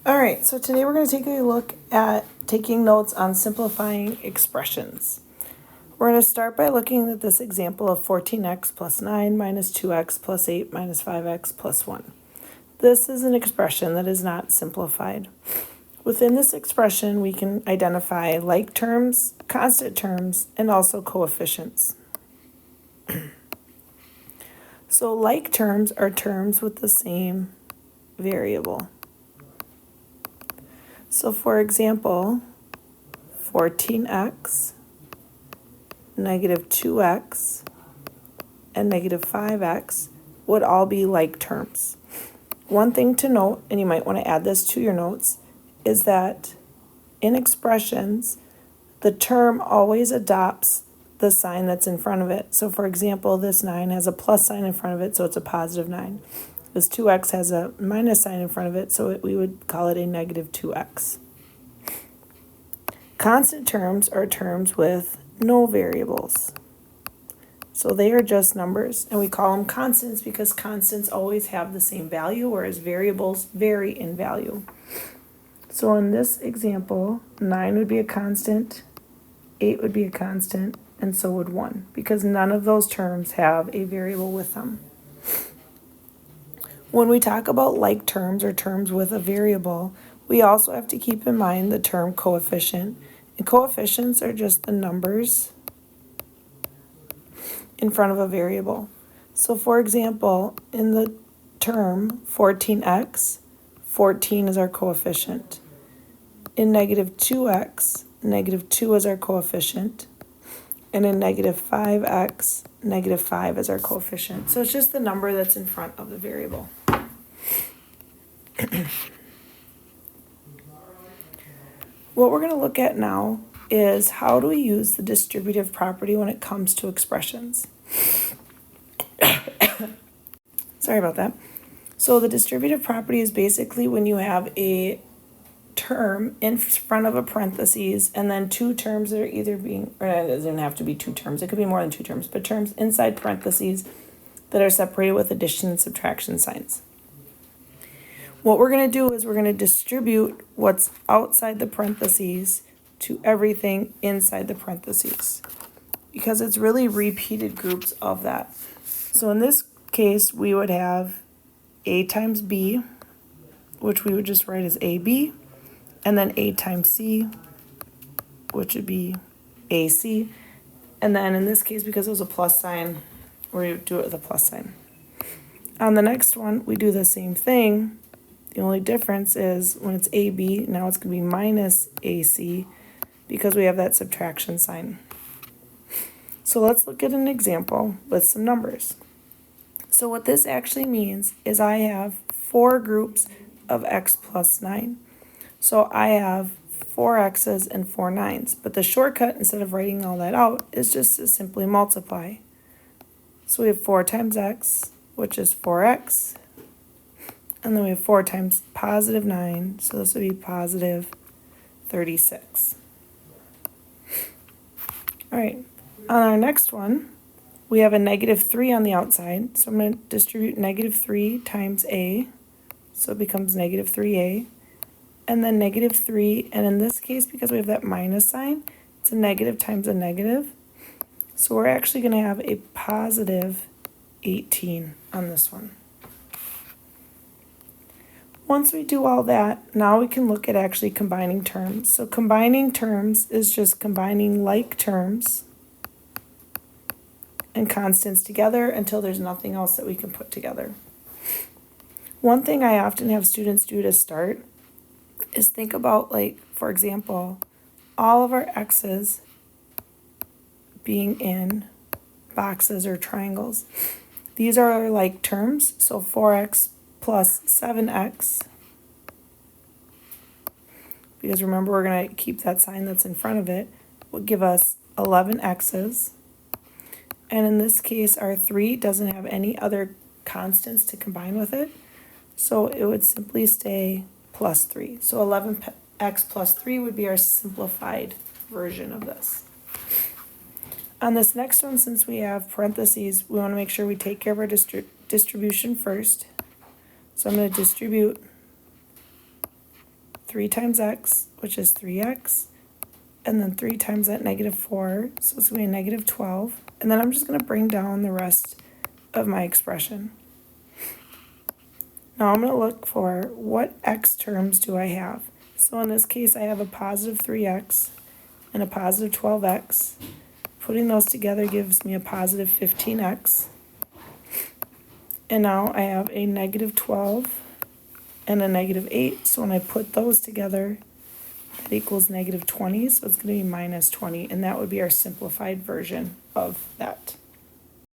All right, so today we're going to take a look at taking notes on simplifying expressions. We're going to start by looking at this example of 14x plus 9 minus 2x plus 8 minus 5x plus 1. This is an expression that is not simplified. Within this expression, we can identify like terms, constant terms, and also coefficients. So like terms are terms with the same variable. So for example, 14x, negative 2x, and negative 5x would all be like terms. One thing to note, and you might want to add this to your notes, is that in expressions, the term always adopts the sign that's in front of it. So for example, this 9 has a plus sign in front of it, so it's a positive 9. This 2x has a minus sign in front of it, so we would call it a negative 2x. Constant terms are terms with no variables. So they are just numbers, and we call them constants because constants always have the same value, whereas variables vary in value. So in this example, 9 would be a constant, 8 would be a constant, and so would 1, because none of those terms have a variable with them. When we talk about like terms or terms with a variable, we also have to keep in mind the term coefficient. And coefficients are just the numbers in front of a variable. So for example, in the term 14x, 14 is our coefficient. In negative 2x, negative 2 is our coefficient. And in negative 5x, negative 5 is our coefficient. So it's just the number that's in front of the variable. What we're going to look at now is how do we use the distributive property when it comes to expressions. Sorry about that. So the distributive property is basically when you have a term in front of a parentheses and then two terms that are either being, or it doesn't have to be two terms, it could be more than two terms, but terms inside parentheses that are separated with addition and subtraction signs. What we're going to do is we're going to distribute what's outside the parentheses to everything inside the parentheses because it's really repeated groups of that. So in this case, we would have a times b, which we would just write as ab, and then a times c, which would be ac, and then in this case, because it was a plus sign, we do it with a plus sign. On the next one, we do the same thing. The only difference is when it's AB, now it's going to be minus AC because we have that subtraction sign. So let's look at an example with some numbers. So what this actually means is I have 4 groups of x plus 9. So I have 4 x's and 4 9's. But the shortcut, instead of writing all that out, is just to simply multiply. So we have 4 times x, which is 4x. And then we have 4 times positive 9, so this would be positive 36. All right, on our next one, we have a negative 3 on the outside, so I'm going to distribute negative 3 times a, so it becomes negative 3a, and then negative 3, and in this case, because we have that minus sign, it's a negative times a negative, so we're actually going to have a positive 18 on this one. Once we do all that, now we can look at actually combining terms. So combining terms is just combining like terms and constants together until there's nothing else that we can put together. One thing I often have students do to start is think about, like, for example, all of our x's being in boxes or triangles. These are our like terms, so 4x plus 7x, because remember we're going to keep that sign that's in front of it, will give us 11 x's. And in this case, our 3 doesn't have any other constants to combine with it, so it would simply stay plus 3. So 11x plus 3 would be our simplified version of this. On this next one, since we have parentheses, we want to make sure we take care of our distribution first. So I'm going to distribute 3 times x, which is 3x, and then 3 times that -4, so it's going to be a -12. And then I'm just going to bring down the rest of my expression. Now I'm going to look for what x terms do I have. So in this case, I have a positive 3x and a positive 12x. Putting those together gives me a positive 15x. And now I have a -12 and a -8. So when I put those together, that equals -20. So it's going to be -20. And that would be our simplified version of that.